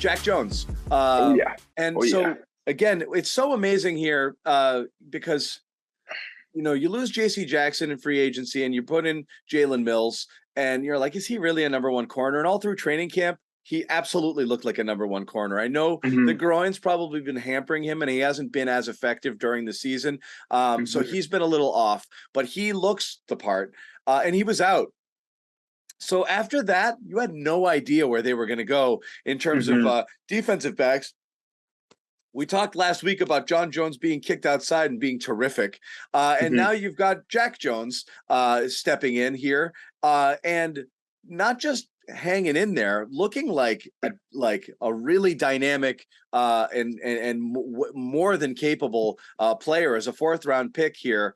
Jack Jones. Again, it's so amazing here because, you lose J.C. Jackson in free agency and you put in Jalen Mills and you're like, is he really a number one corner? And all through training camp, he absolutely looked like a number one corner. I know the groin's probably been hampering him and he hasn't been as effective during the season. So he's been a little off, but he looks the part and he was out. So after that, you had no idea where they were going to go in terms of defensive backs. We talked last week about John Jones being kicked outside and being terrific. And now you've got Jack Jones stepping in here and not just hanging in there, looking like a really dynamic and more than capable player as a 4th round pick here.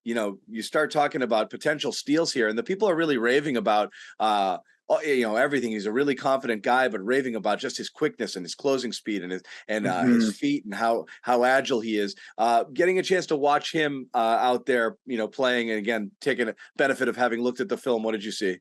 You start talking about potential steals here, and the people are really raving about everything. He's a really confident guy, but raving about just his quickness and his closing speed and his feet and how agile he is. Getting a chance to watch him out there, playing, and again taking a benefit of having looked at the film. What did you see?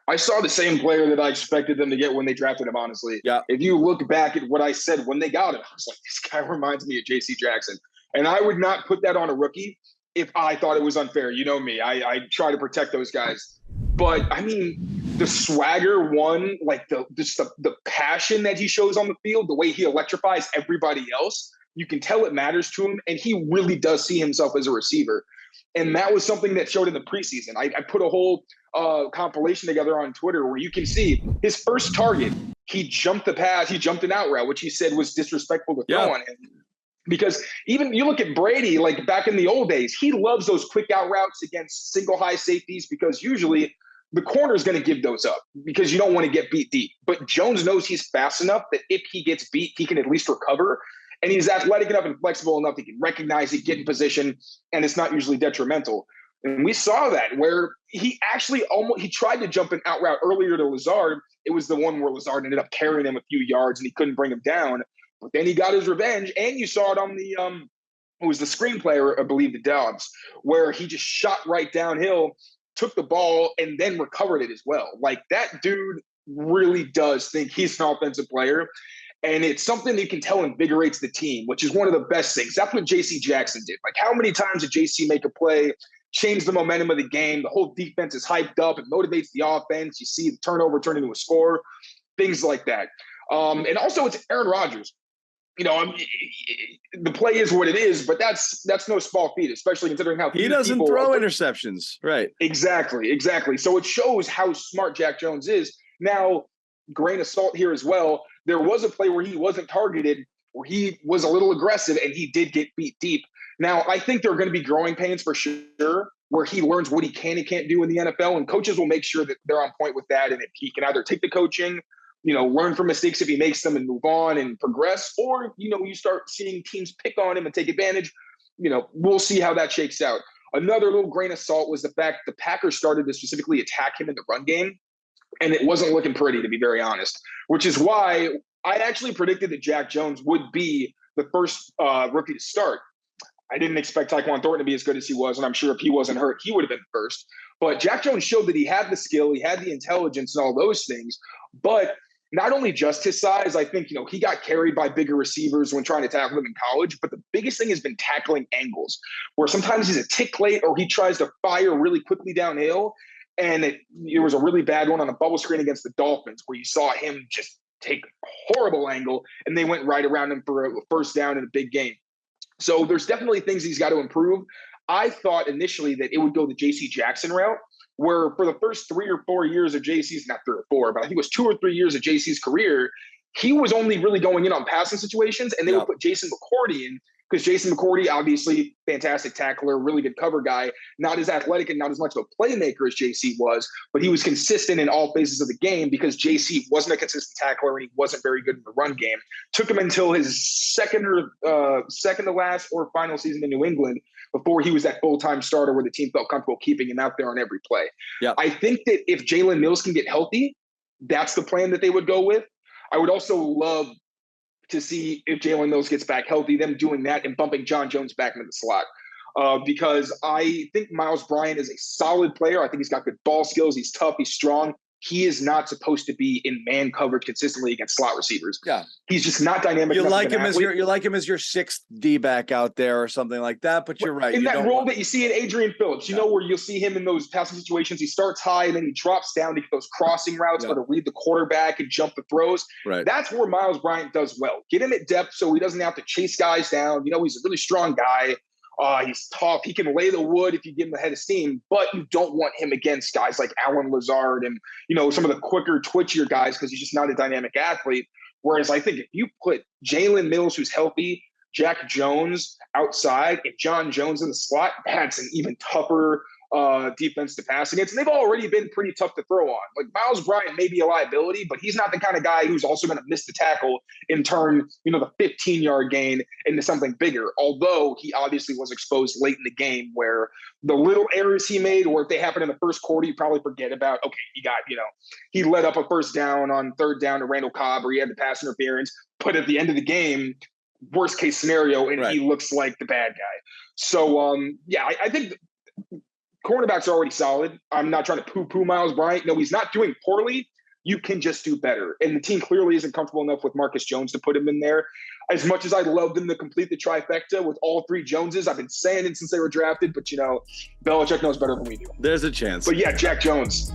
I saw the same player that I expected them to get when they drafted him, honestly. Yeah. If you look back at what I said when they got him, I was like, this guy reminds me of J.C. Jackson. And I would not put that on a rookie if I thought it was unfair. You know me. I try to protect those guys. But, I mean, the swagger the passion that he shows on the field, the way he electrifies everybody else, you can tell it matters to him. And he really does see himself as a receiver. And that was something that showed in the preseason. I put a whole compilation together on Twitter where you can see his first target, he jumped the pass, he jumped an out route, which he said was disrespectful to throw on him. Because even you look at Brady, like back in the old days, he loves those quick out routes against single high safeties because usually the corner is going to give those up because you don't want to get beat deep. But Jones knows he's fast enough that if he gets beat, he can at least recover. And he's athletic enough and flexible enough, he can recognize it, get in position, and it's not usually detrimental. And we saw that where he actually he tried to jump an out route earlier to Lazard. It was the one where Lazard ended up carrying him a few yards and he couldn't bring him down. But then he got his revenge, and you saw it on the it was the screenplay, I believe, the Dobbs, where he just shot right downhill, took the ball, and then recovered it as well. Like, that dude really does think he's an offensive player. And it's something that you can tell invigorates the team, which is one of the best things. That's what J.C. Jackson did. Like, how many times did J.C. make a play, change the momentum of the game? The whole defense is hyped up. It motivates the offense. You see the turnover turn into a score, things like that. And also, it's Aaron Rodgers. The play is what it is, but that's no small feat, especially considering how he doesn't throw interceptions. Right. Exactly. So it shows how smart Jack Jones is. Now, grain of salt here as well. There was a play where he wasn't targeted, where he was a little aggressive, and he did get beat deep. Now, I think there are going to be growing pains for sure, where he learns what he can and can't do in the NFL, and coaches will make sure that they're on point with that, and if he can either take the coaching, learn from mistakes if he makes them and move on and progress, or, you start seeing teams pick on him and take advantage. We'll see how that shakes out. Another little grain of salt was the fact the Packers started to specifically attack him in the run game. And it wasn't looking pretty, to be very honest, which is why I actually predicted that Jack Jones would be the first rookie to start. I didn't expect Tyquan Thornton to be as good as he was, and I'm sure if he wasn't hurt, he would have been first. But Jack Jones showed that he had the skill, he had the intelligence and all those things. But not only just his size, I think, he got carried by bigger receivers when trying to tackle them in college. But the biggest thing has been tackling angles, where sometimes he's a tick late or he tries to fire really quickly downhill. And it was a really bad one on a bubble screen against the Dolphins where you saw him just take a horrible angle and they went right around him for a first down in a big game. So there's definitely things he's got to improve. I thought initially that it would go the J.C. Jackson route, where for the first 3 or 4 years of J.C.'s, not 3 or 4, but I think it was 2 or 3 years of J.C.'s career, he was only really going in on passing situations, and they would put Jason McCourty in, because Jason McCourty, obviously fantastic tackler, really good cover guy, not as athletic and not as much of a playmaker as JC was, but he was consistent in all phases of the game because JC wasn't a consistent tackler and he wasn't very good in the run game. Took him until his second to last or final season in New England before he was that full-time starter where the team felt comfortable keeping him out there on every play. Yep. I think that if Jalen Mills can get healthy, that's the plan that they would go with. I would also love to see if Jalen Mills gets back healthy, them doing that and bumping John Jones back into the slot. Because I think Miles Bryant is a solid player. I think he's got good ball skills. He's tough. He's strong. he is not supposed to be in man coverage consistently against slot receivers. Yeah. He's just not dynamic. You enough like of an him as athlete. you like him as your sixth D-back out there or something like that, but you're right. In you that don't role want- that you see in Adrian Phillips, you know, where you'll see him in those passing situations. He starts high and then he drops down to get those crossing routes or to read the quarterback and jump the throws. Right. That's where Miles Bryant does well. Get him at depth so he doesn't have to chase guys down. You know, he's a really strong guy. He's tough. He can lay the wood if you give him a head of steam, but you don't want him against guys like Alan Lazard and, you know, some of the quicker, twitchier guys because he's just not a dynamic athlete. Whereas I think if you put Jalen Mills, who's healthy, Jack Jones outside, and John Jones in the slot, that's an even tougher defense to pass against. And they've already been pretty tough to throw on. Like Miles Bryant may be a liability, but he's not the kind of guy who's also going to miss the tackle and turn, you know, the 15-yard gain into something bigger. Although he obviously was exposed late in the game where the little errors he made, or if they happen in the first quarter, you probably forget about, okay, he got, you know, he let up a first down on third down to Randall Cobb, or he had the pass interference, but at the end of the game, worst case scenario, and he looks like the bad guy. So, yeah, I think cornerbacks are already solid. I'm not trying to poo-poo Miles Bryant. No, he's not doing poorly. You can just do better. And the team clearly isn't comfortable enough with Marcus Jones to put him in there. As much as I'd love them to complete the trifecta with all three Joneses, I've been saying it since they were drafted, but, you know, Belichick knows better than we do. There's a chance. But, yeah, Jack Jones.